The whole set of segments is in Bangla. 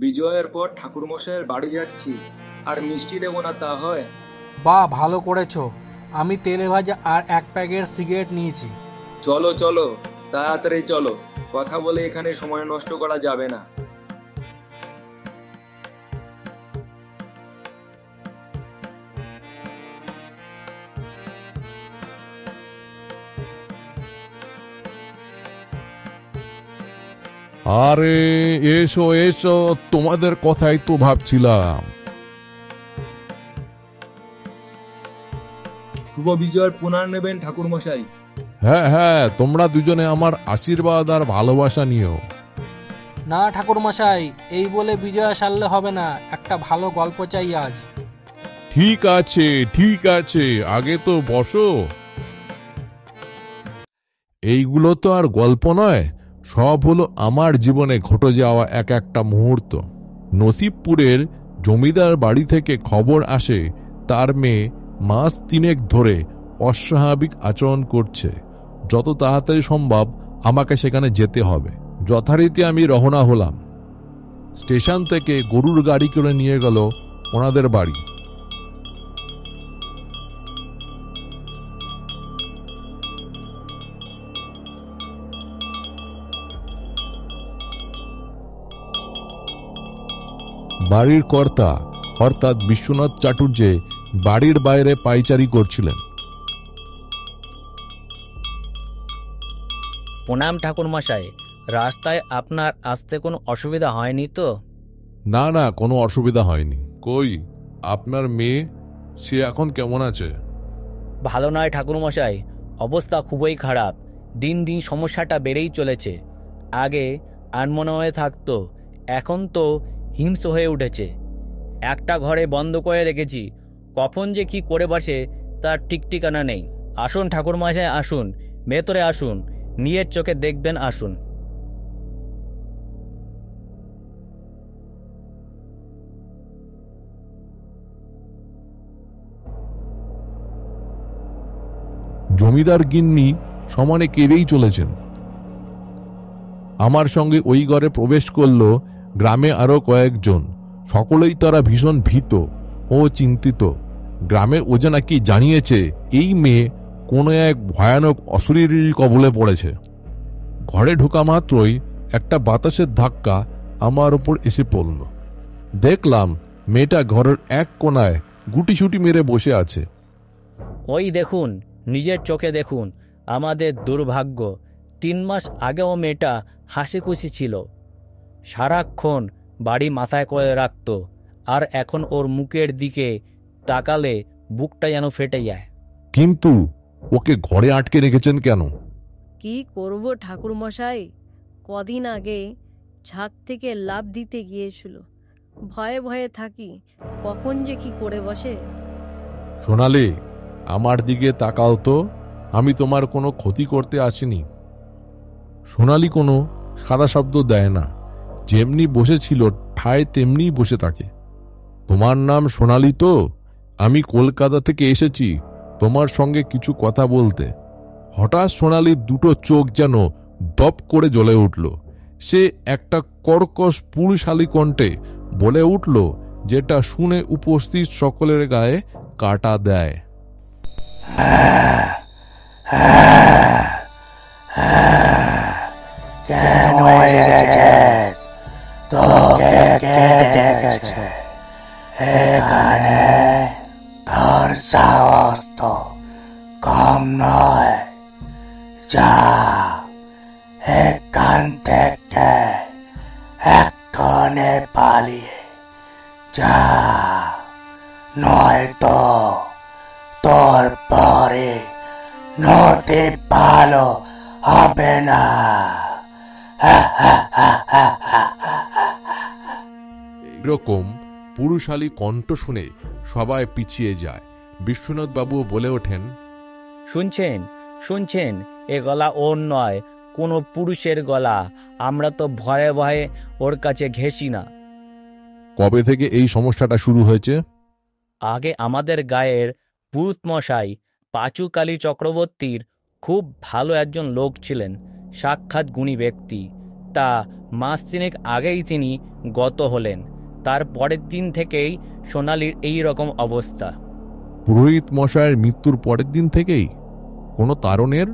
বিজয়ের পর ঠাকুরমশাইয়ের বাড়ি যাচ্ছি, আর মিষ্টি দেবো না তা হয়? বা ভালো করেছো। আমি তেলে ভাজা আর এক প্যাকেট সিগারেট নিয়েছি। চলো চলো, তাড়াতাড়ি চলো, কথা বলে এখানে সময় নষ্ট করা যাবে না। আরে এসো এসো, তোমাদের কথাই তো ভাবছিলাম। শুভ বিজয়ের পুনর নেবেন ঠাকুরমশাই। হ্যাঁ হ্যাঁ, তোমরা দুজনে আমার আশীর্বাদ আর ভালোবাসা নিও। না ঠাকুরমশাই, এই বলে বিজয়া সারলে হবে না, একটা ভালো গল্প চাই আজ। ঠিক আছে ঠিক আছে, আগে তো বসো। এইগুলো তো আর গল্প নয়, সব হলো আমার জীবনে ঘটে যাওয়া এক একটা মুহূর্ত। নসিবপুরের জমিদার বাড়ি থেকে খবর আসে তার মেয়ে মাস 3 ধরে অস্বাভাবিক আচরণ করছে। যত তাড়াতাড়ি সম্ভব আমাকে সেখানে যেতে হবে। যথারীতি আমি রওনা হলাম। স্টেশন থেকে গরুর গাড়ি করে নিয়ে গেল ওনাদের বাড়ি। বাড়ির কর্তা অর্থাৎ বিশ্বনাথ চাটুর্যে বাড়ির বাইরে পাইচারি করছিলেন। প্রণাম ঠাকুরমশাই, রাস্তায় আপনার আসতে কোনো অসুবিধা হয়নি তো? না না, কোনো অসুবিধা হয়নি। কই আপনার মেয়ে, সে এখন কেমন আছে? ভালো নয় ঠাকুরমশাই, অবস্থা খুবই খারাপ। দিন দিন সমস্যাটা বেড়েই চলেছে। আগে আনমনে থাকতো, এখন তো হিংস্র হয়ে উঠেছে। একটা ঘরে বন্ধ করে রেখেছি, কখন যে কি করে বসে তার ঠিক ঠিকানা নেই। আসুন ঠাকুরমশাই আসুন, ভেতরে আসুন, নিজের চোখে দেখবেন, আসুন। জমিদার গিন্নি সমানে কেঁদেই চলেছেন। আমার সঙ্গে ওই ঘরে প্রবেশ করল গ্রামে আরো কয়েকজন। সকলেই তারা ভীষণ ভীত ও চিন্তিত। গ্রামের ওজা নাকি জানিয়েছে এই মেয়ে কোনো এক ভয়ানক অশরীরীর কবলে পড়েছে। ঘরে ঢোকা মাত্রই একটা বাতাসের ধাক্কা আমার ওপর এসে পড়ল। দেখলাম মেয়েটা ঘরের এক কোণায় গুটিসুটি মেরে বসে আছে। ওই দেখুন, নিজের চোখে দেখুন, আমাদের দুর্ভাগ্য। 3 মাস আগেও মেয়েটা হাসি খুশি ছিল, সারাক্ষণ বাড়ি মাথায় করে রাখত, আর এখন ওর মুখের দিকে তাকালে বুকটা যেন ফেটে যায়। কিন্তু ওকে ঘরে আটকে রেখেছেন কেন? কি করব ঠাকুরমশাই, কদিন আগে ছাদ থেকে লাফ দিতে গিয়েছিল। ভয়ে ভয়ে থাকি, কখন যে কি করে বসে। সোনালি, আমার দিকে তাকাও তো, আমি তোমার কোনো ক্ষতি করতে আসিনি। সোনালি কোনো সারা শব্দ দেয় না, যেমনি বসেছিল ঠায় তেমনি বসে থাকে। তোমার নাম সোনালি তো? আমি কলকাতা থেকে এসেছি তোমার সঙ্গে কিছু কথা বলতে। হঠাৎ সোনালির দুটো চোখ যেন দপ করে জ্বলে উঠল। সে একটা কর্কশ পুরুষালী কণ্ঠে বলে উঠল, যেটা শুনে উপস্থিত সকলের গায়ে কাটা দেয়। কেন এসেছিস? তোকে কে ডেকেছে এখানে? তোর সাহস তো কম নয়। যা এখান থেকে এক্ষণে পালিয়ে যা, নয়তো তোর পরে নদী ভালো হবে না। এরকম পুরুষালী কণ্ঠ শুনে সবাই পিছিয়ে যায়। বিশ্বনাথ বাবু বলে ওঠেন, শুনছেন শুনছেন, এ গলা ওর নয়, কোনো পুরুষের গলা। আমরা তো ভয়ে ভয়ে ওর কাছে ঘেঁষি না। কবে থেকে এই সমস্যাটা শুরু হয়েছে? আগে আমাদের গায়ের পুরুতমশাই পাঁচুকালী চক্রবর্তীর খুব ভালো একজন লোক ছিলেন, সাক্ষাৎ গুণী ব্যক্তি। তা মাস তিনেক আগেই তিনি গত হলেন। তার পরের দিন থেকেই সোনালির এই রকম অবস্থা। পুরোহিত মশাইয়ের মৃত্যুর পরের দিন থেকেই? কোনো কারণের?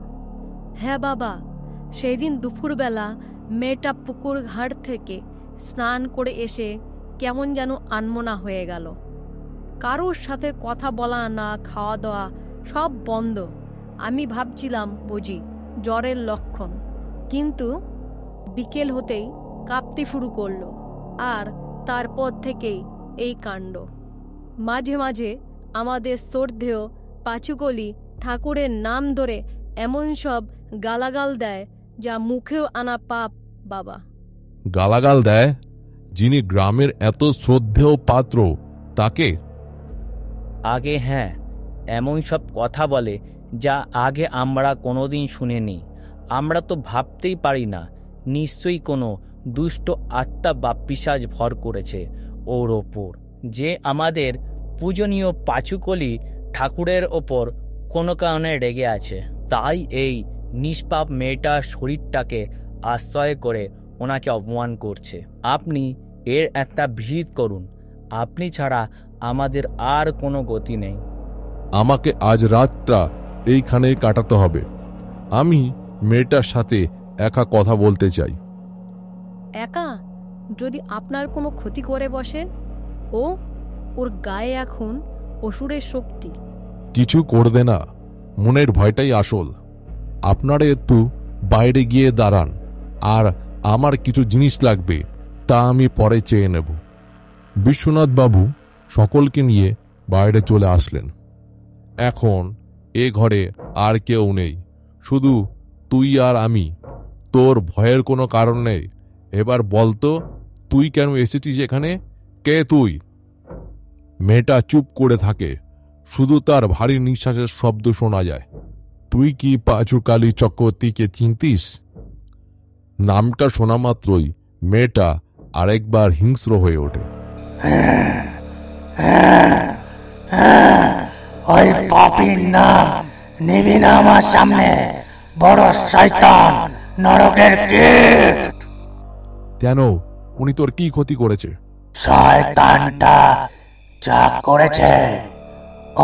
হ্যাঁ বাবা, সেই দিন দুপুরবেলা মেয়েটা পুকুর ঘাট থেকে স্নান করে এসে কেমন যেন আনমনা হয়ে গেল। কারোর সাথে কথা বলা না খাওয়া দাওয়া সব বন্ধ। আমি ভাবছিলাম বুঝি জ্বরের লক্ষণ, কিন্তু বিকেল হতেই কাঁপতে শুরু করলো। আর তারপর থেকেই এই কাণ্ড। মাঝে মাঝে আমাদের শ্রদ্ধেয় পাঁচুকলি ঠাকুরের নাম ধরে এমন সব গালাগাল দেয় যা মুখেও আনা পাপ বাবা। গালাগাল দেয়? যিনি গ্রামের এত শ্রদ্ধেয় পাত্র তাকে? আগে হ্যাঁ, এমন সব কথা বলে যা আগে আমরা কোনোদিন শুনিনি। আমরা তো ভাবতেই পারি না নিশ্চয়ই কোনো দুষ্ট আত্মা বা পিশাচ ভর করেছে ওর ওপর, যে আমাদের পূজনীয় পাঁচুকলি ঠাকুরের ওপর কোনো কারণে রেগে আছে। তাই এই নিষ্পাপ মেয়েটার শরীরটাকে আশ্রয় করে ওনাকে অপমান করছে। আপনি এর একটা ভিত করুন, আপনি ছাড়া আমাদের আর কোনো গতি নেই। আমাকে আজ রাতটা এইখানেই কাটাতে হবে। আমি মেয়েটার সাথে একা কথা বলতে চাই। একা? যদি আপনার কোনো ক্ষতি করে বসে? ওর গায়ে এখন অসুরের শক্তি। কিছু করবে না, মনের ভয়টাই আসল। আপনারা একটু বাইরে গিয়ে দাঁড়ান, আর আমার কিছু জিনিস লাগবে, তা আমি পরে চেয়ে নেব। বিশ্বনাথ বাবু সকলকে নিয়ে বাইরে চলে আসলেন। এখন এ ঘরে আর কেউ নেই, শুধু তুই আর আমি। তোর ভয়ের কোনো কারণ নেই। এবার বলতো, তুই কেন এসেছিস এখানে? কে তুই? মেয়েটা চুপ করে থাকে, শুধু তার ভারী নিঃশ্বাসের শব্দ শোনা যায়। তুই কি পাঁচুকালী চক্রবর্তীকে চিনতিস? নামটা শোনা মাত্রই মেয়েটা আরেকবার হিংস্র হয়ে ওঠে। ওই পাপীর নাম নিবি না আমার সামনে, বড় শয়তান, নরকের কীট। কেন? উনি তোর কি ক্ষতি করেছে? শয়তানটা যা করেছে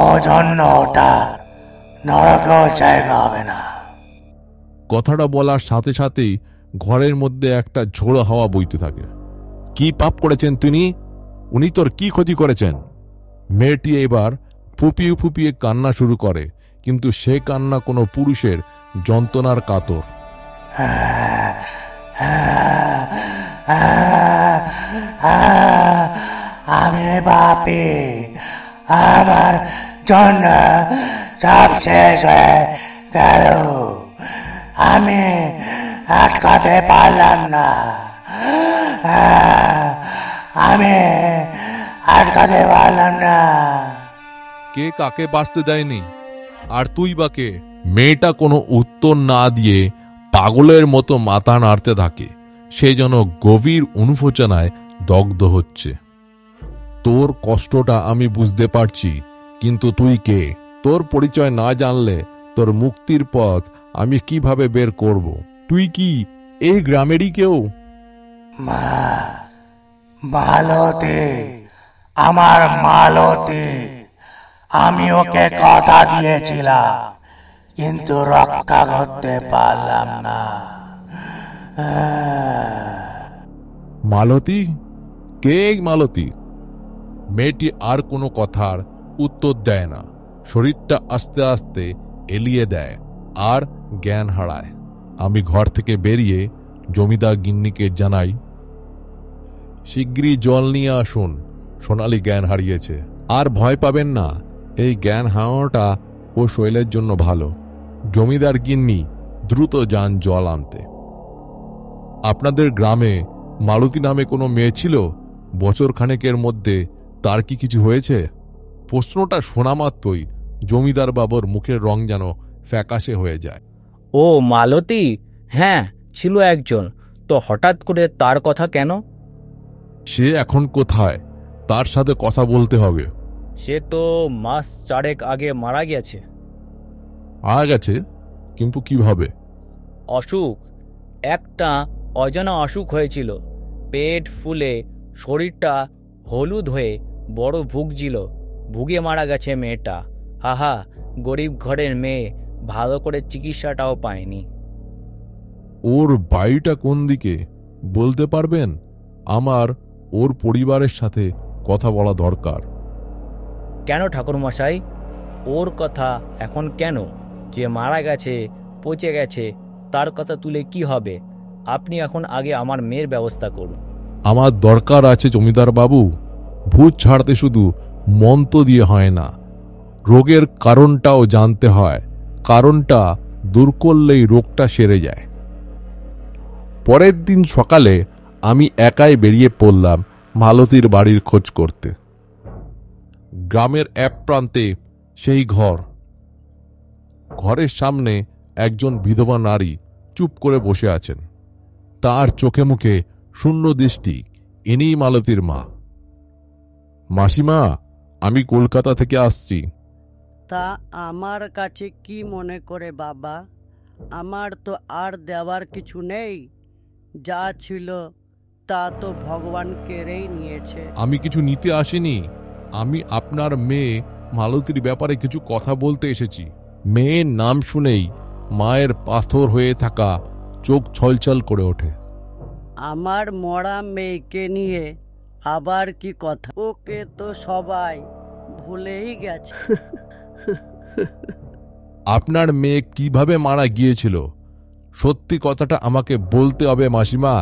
ও জন্য ওটা নরকেও জায়গা হবে না। কথাটা বলার সাথে সাথেই ঘরের মধ্যে একটা ঝোড়ো হাওয়া বইতে থাকে। কি পাপ করেছেন তিনি? উনি তোর কি ক্ষতি করেছেন? মেয়েটি এবার ফুপিয়ে ফুপিয়ে কান্না শুরু করে, কিন্তু সে কান্না কোনো পুরুষের যন্ত্রণার কাতর। আমি পাপী, আমার জন্য সব শেষ হয়ে গেল। আমি আটকাতে পারলাম না, আমি আটকাতে পারলাম না। কে কাকে বাঁচতে দেয়নি? আর তুই বা কে? মেয়েটা কোনো উত্তর না দিয়ে পাগলের মতো মাথা নাড়তে থাকে। সে যেন গভীর অনুশোচনায় দগ্ধ হচ্ছে। তোর কষ্টটা আমি বুঝতে পারছি, কিন্তু তুই কে? তোর পরিচয় না জানলে তোর মুক্তির পথ আমি কিভাবে বের করব? তুই কি এই গ্রামেরই কেউ? মালতী, আমার মালতী। আমি ওকে কথা দিয়েছিলাম, কিন্তু রক্ষা করতে পারলাম না। মালতী? কে এই মালতী? মেয়েটি আর কোনো কথার উত্তর দেয় না। শরীরটা আস্তে আস্তে এলিয়ে দেয় আর জ্ঞান হারায়। আমি ঘর থেকে বেরিয়ে জমিদার গিন্নিকে জানাই, শিগগিরই জল নিয়ে আসুন, সোনালি জ্ঞান হারিয়েছে। আর ভয় পাবেন না, এই জ্ঞান হারানোটা ও শৈলের জন্য ভালো। জমিদার গিন্নি দ্রুত যান জল আনতে। আপনাদের গ্রামে মালতী নামে কোনো মেয়ে ছিল? বছর খানেকের মধ্যে তার কি কিছু হয়েছে? প্রশ্নটা শোনা মাত্রই জমিদার বাবুর মুখের রং যেন ফ্যাকাশে হয়ে যায়। ও মালতী? হ্যাঁ, ছিল একজন। তো হঠাৎ করে তার কথা কেন? সে এখন কোথায়? তার সাথে কথা বলতে হবে। সে তো মাস 4 আগে মারা গেছে। গেছে? কিন্তু কিভাবে? অসুখ, একটা অজানা অসুখ হয়েছিল। পেট ফুলে শরীরটা হলুদ হয়ে বড় ভুগছিল। ভুগে মারা গেছে মেয়েটা। আহা, গরিব ঘরের মেয়ে, ভালো করে চিকিৎসাটাও পায়নি। ওর বাড়িটা কোন দিকে বলতে পারবেন? আমার ওর পরিবারের সাথে কথা বলা দরকার। কেন ঠাকুরমশাই, ওর কথা এখন কেন? যে মারা গেছে, পচে গেছে, তার কথা তুলে কি হবে? আপনি এখন আগে আমার মেয়ের ব্যবস্থা করুন। আমার দরকার আছে জমিদার বাবু। ভূত ছাড়তে শুধু মন্ত্র দিয়ে হয় না, রোগের কারণটাও জানতে হয়। কারণটা দূর করলেই রোগটা সেরে যায়। পরের দিন সকালে আমি একাই বেরিয়ে পড়লাম মালতীর বাড়ির খোঁজ করতে। গ্রামের এক প্রান্তে সেই ঘর। ঘরের সামনে একজন বিধবা নারী চুপ করে বসে আছেন। তার চোখে মুখে শূন্য দৃষ্টি। ইনিই মালতীর মা। মাসিমা, আমি কলকাতা থেকে আসছি। তা আমার কাছে কি মনে করে বাবা? আমার তো আর দেওয়ার কিছু নেই। যা ছিল তা তো ভগবান কেড়েই নিয়েছে। আমি কিছু নিতে আসিনি। আমি আপনার মেয়ে মালতীর ব্যাপারে কিছু কথা বলতে এসেছি। মেয়ের নাম শুনেই মায়ের পাথর হয়ে থাকা চোখ ছলছল করে ওঠে। আমার মরা মেয়েকে নিয়ে আবার কি কথা? ওকে তো সবাই ভুলেই গেছে। আপনার মেয়ে কিভাবে মারা গিয়েছিল সত্যি কথাটা আমাকে বলতে হবে মাসিমা।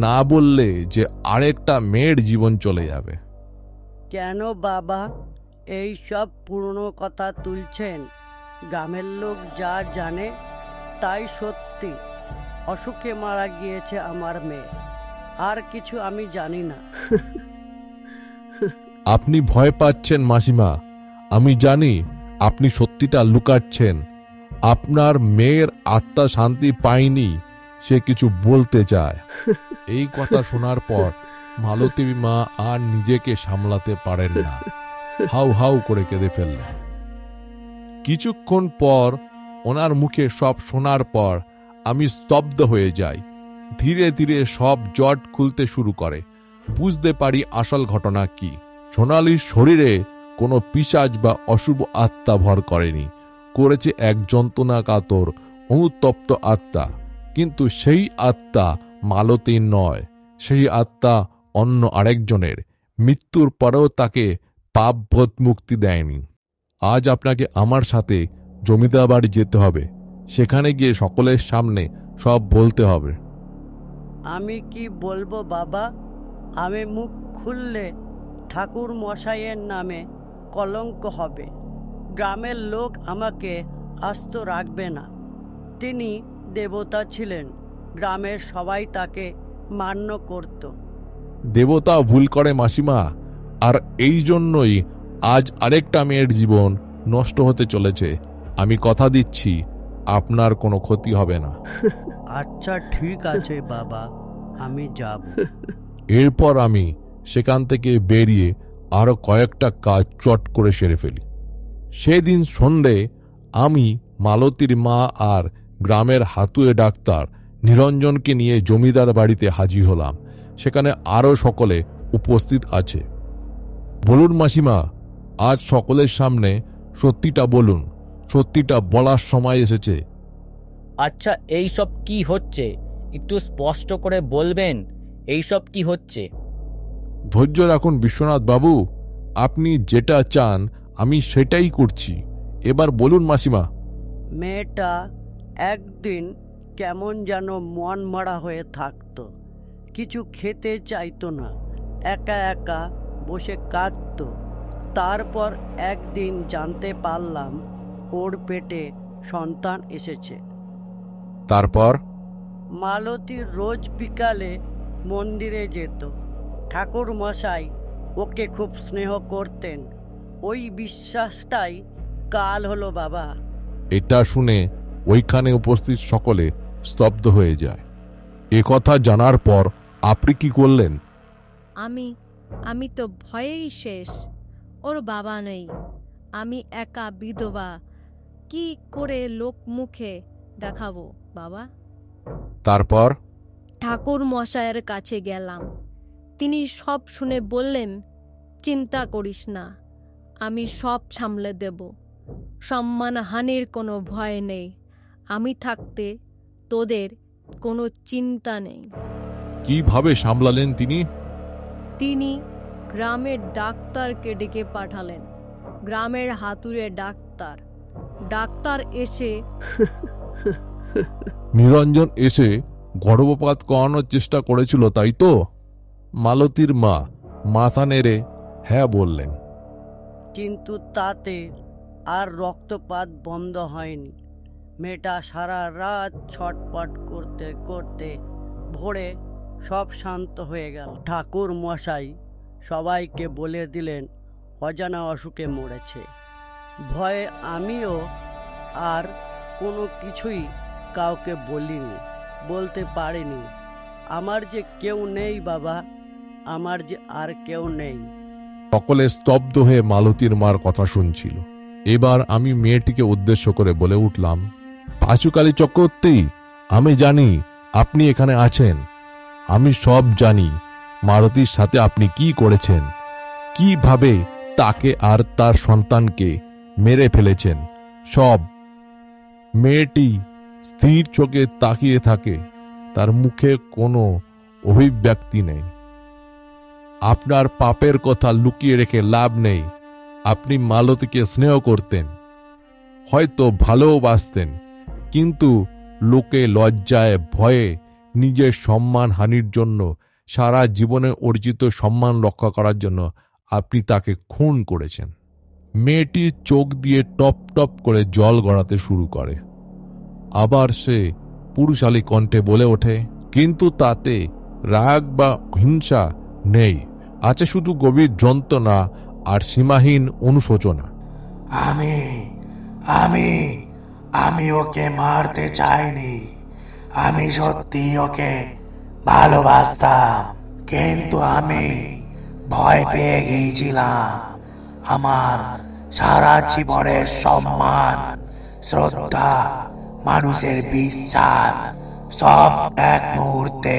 না বললে যে আরেকটা মেয়ের জীবন চলে যাবে। কেন বাবা এই সব পুরনো কথা তুলছেন? গ্রামের লোক যা জানে তাই সত্যি। অসুখে মারা গিয়েছে আমার মেয়ে, আর কিছু আমি জানি না। আপনি ভয় পাচ্ছেন মাসিমা। আমি জানি আপনি সত্যিটা লুকাচ্ছেন। আপনার মেয়ের আত্মা শান্তি পায়নি, সে কিছু বলতে চায়। এই কথা শোনার পর মালতী মা আর নিজেকে সামলাতে পারেন না, হাউ হাউ করে কেঁদে ফেললেন। কিছুক্ষণ পর ওনার মুখে সব শোনার পর আমি স্তব্ধ হয়ে যাই। ধীরে ধীরে সব জট খুলতে শুরু করে। বুঝতে পারি আসল ঘটনা কি। সোনালীর শরীরে কোনো পিশাচ বা অশুভ আত্মা ভর করেনি, করেছে এক যন্ত্রণা কাতর অনুতপ্ত আত্মা। কিন্তু সেই আত্মা মালতীর নয়, সেই আত্মা অন্য আরেকজনের। মৃত্যুর পরেও তাকে পাপবোধ মুক্তি দেয়নি। আজ আপনাকে আমার সাথে জমিদার বাড়ি যেতে হবে। সেখানে গিয়ে সকলের সামনে সব বলতে হবে। আমি কি বলবো বাবা? আমি মুখ খুললে ঠাকুর মশাইয়ের নামে কলঙ্ক হবে। গ্রামের লোক আমাকে আস্ত রাখবে না। তিনি দেবতা ছিলেন, গ্রামের সবাই তাকে মান্য করত। দেবতা ভুল করে মাসিমা, আর এই জন্যই আজ আরেকটা মেয়ের জীবন নষ্ট হতে চলেছে। আমি কথা দিচ্ছি আপনার কোনো ক্ষতি হবে না। আচ্ছা ঠিক আছে বাবা, আমি যাব। এরপর আমি সেখান থেকে বেরিয়ে আরো কয়েকটা কাজ চট করে সেরে ফেলি। সেদিন সন্ধে আমি মালতীর মা আর গ্রামের হাতুড়ে ডাক্তার নিরঞ্জনকে নিয়ে জমিদার বাড়িতে হাজির হলাম। সেখানে আরো সকলে উপস্থিত আছে। বলুন মাসিমা, আজ সকলের সামনে সত্যিটা বলুন। সত্যিটা বলার সময় এসেছে। আচ্ছা, এই সব কি হচ্ছে? একটু স্পষ্ট করে বলবেন, এই সব কি হচ্ছে? ধৈর্য রাখুন বিশ্বনাথ বাবু, আপনি যেটা চান আমি সেটাই করছি। এবার বলুন মাসিমা। মেয়েটা একদিন কেমন যেন মন মরা হয়ে থাকতো। কিছু খেতে চাইতো না, একা একা বসে কাঁদতো। তারপর একদিন জানতে পারলাম ওর পেটে সন্তান এসেছে। তারপর মালতী রোজ বিকালে মন্দিরে যেত। ঠাকুর মশাই ওকে খুব স্নেহ করতেন। ওই বিশ্বাসটাই কাল হলো বাবা। এটা শুনে ওইখানে উপস্থিত সকলে স্তব্ধ হয়ে যায়। এ কথা জানার পর আপনি কি করলেন? আমি তো ভয়েই শেষ। ওর বাবা নেই, আমি একা বিধবা। কি করে লোক মুখে দেখাবো বাবা? তারপর ঠাকুর মশায়ের কাছে গেলাম। তিনি সব শুনে বললেন, চিন্তা করিস না, আমি সব সামলে দেব। সম্মানহানির কোনো ভয় নেই। আমি থাকতে তোদের কোনো চিন্তা নেই। কিভাবে সামলালেন তিনি? তিনি গ্রামের ডাক্তারকে ডেকে পাঠালেন। গ্রামের হাতুড়ে ডাক্তার। ডাক্তার এসে নিরঞ্জন এসে গর্ভপাত করানোর চেষ্টা করেছিল, তাই তো? মালতীর মা মাথা নেড়ে হ্যাঁ বললেন। কিন্তু তাতে আর রক্তপাত বন্ধ হয়নি। মেয়েটা সারা রাত ছটপট করতে করতে ভোরে সব শান্ত হয়ে গেল। ঠাকুর মশাই সবাইকে বলে দিলেন অজানা অসুখে মরেছে। ভয়ে আমিও আর কোনো কিছুই কাউকে বলিনি, বলতে পারিনি। আমার যে কেউ নেই বাবা, আমার যে আর কেউ নেই। সকলে স্তব্ধ হয়ে মালতীর মার কথা শুনছিল। এবার আমি মেয়েটিকে উদ্দেশ্য করে বলে উঠলাম, পাঁচুকালী চক্রবর্তী, আমি জানি আপনি এখানে আছেন। আমি সব জানি মালতীর সাথে আপনি কি করেছেন, কিভাবে তাকে আর তার সন্তানকে মেরে ফেলেছেন সব। মেয়েটি স্থির চোখে তাকিয়ে থাকে, তার মুখে কোনো অভিব্যক্তি নেই। আপনার পাপের কথা লুকিয়ে রেখে লাভ নেই। আপনি মালতীকে স্নেহ করতেন, হয়তো ভালোবাসতেন, কিন্তু লোকে লজ্জায় ভয়ে নিজের সম্মান হানির জন্য, সারা জীবনে অর্জিত সম্মান রক্ষা করার জন্য আপনি তাকে খুন করেছেন। মেয়েটির চোখ দিয়ে টপ টপ করে জল গড়াতে শুরু করে। আবার সে পুরুষালী কণ্ঠে বলে ওঠে, কিন্তু তাতে রাগ বা হিংসা নেই, আছে শুধু গভীর যন্ত্রণা আর সীমাহীন অনুশোচনা। আমি আমি আমি ওকে মারতে চাইনি। আমি সত্যি ওকে ভালোবাসতাম, কিন্তু আমি ভয় পেয়ে গিয়েছিলাম। আমার সারা জীবনের সম্মান, শ্রদ্ধা, মানুষের বিশ্বাস সব এক মুহূর্তে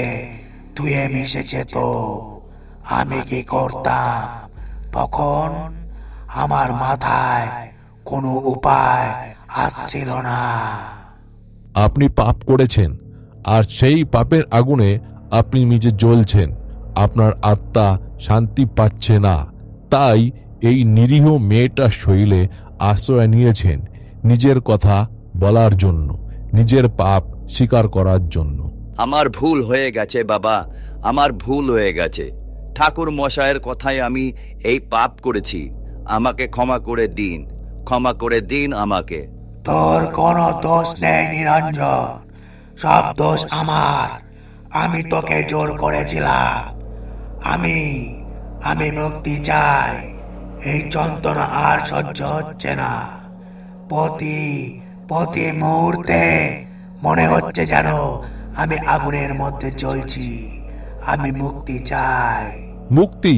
ধুয়ে মিশে যেত। আমি কি করতাম তখন? আমার মাথায় কোনো উপায় আসছিল না। আপনি পাপ করেছেন, আর সেই পাপের আগুনে আপনি নিজে জ্বলছেন। আপনার আত্মা শান্তি পাচ্ছে না, তাই এই নিরীহ মেয়েটার শরীরে আশ্রয় নিয়েছেন নিজের কথা বলার জন্য, নিজের পাপ স্বীকার করার জন্য। আমার ভুল হয়ে গেছে বাবা, আমার ভুল হয়ে গেছে। ঠাকুর মশায়ের কথায় আমি এই পাপ করেছি। আমাকে ক্ষমা করে দিন, ক্ষমা করে দিন আমাকে। তোর কোনো দোষ নেই নিরঞ্জন, সব দোষ আমার। আমি তোকে জোর করেছিলাম। আমি আমি মুক্তি চাই। এই যন্ত্রণা আর সহ্য হচ্ছে না। প্রতি মুহূর্তে মনে হচ্ছে যেন আমি আগুনের মধ্যে জ্বলছি। আমি মুক্তি চাই। মুক্তি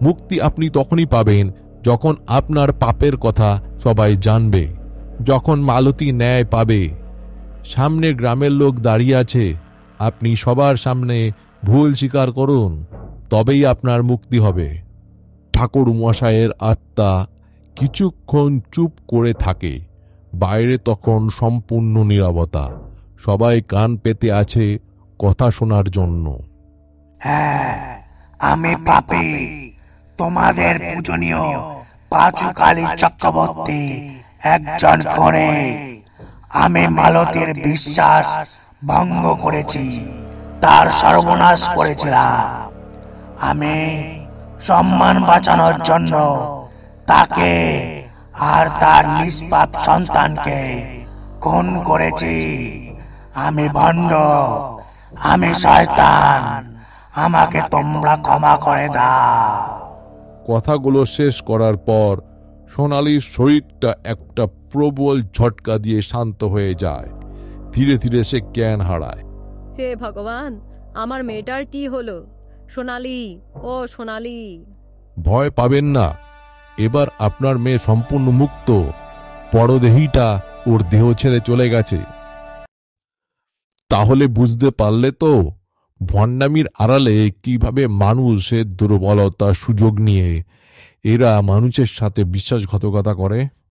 মুক্তি আপনি তখনই পাবেন যখন আপনার পাপের কথা সবাই জানবে, যখন মালতী ন্যায় পাবে। সামনে গ্রামের লোক দাঁড়িয়ে আছে, আপনি সবার সামনে ভুল স্বীকার করুন, তবেই আপনার মুক্তি হবে। ঠাকুর মশায়ের আত্মা কিছুক্ষণ চুপ করে থাকে। বাইরে তখন সম্পূর্ণ নীরবতা। সবাই কান পেতে আছে কথা শোনার জন্য। হ্যাঁ, আমি পাপী, তোমাদের পূজনীয় পাঁচুকালী চক্রবর্তী একজন করে। আমি মালতীর বিশ্বাস ভঙ্গ করেছি, তার সর্বনাশ করেছিলাম। আমি সম্মান বাঁচানোর জন্য তাকে আর তার নিষ্পাপ সন্তানকে খুন করেছি। আমি ভণ্ড, আমি শয়তান, আমাকে তোমরা ক্ষমা করে দাও। কথাগুলো শেষ করার পর সোনালীর শরীরটা একটা প্রবল ঝটকা দিয়ে শান্ত হয়ে যায়। ধীরে ধীরে সে জ্ঞান হারায়। হে ভগবান, আমার মেয়েটার কি হলো? সোনালি, ও সোনালি। ভয় পাবেন না, এবার আপনার মেয়ে সম্পূর্ণ মুক্ত। পরদেহীটা ওর দেহ ছেড়ে চলে গেছে। তাহলে বুঝতে পারলে তো, ভণ্ডামির আড়ালে কিভাবে মানুষের দুর্বলতার সুযোগ নিয়ে এরা মানুষের সাথে বিশ্বাসঘাতকতা করে।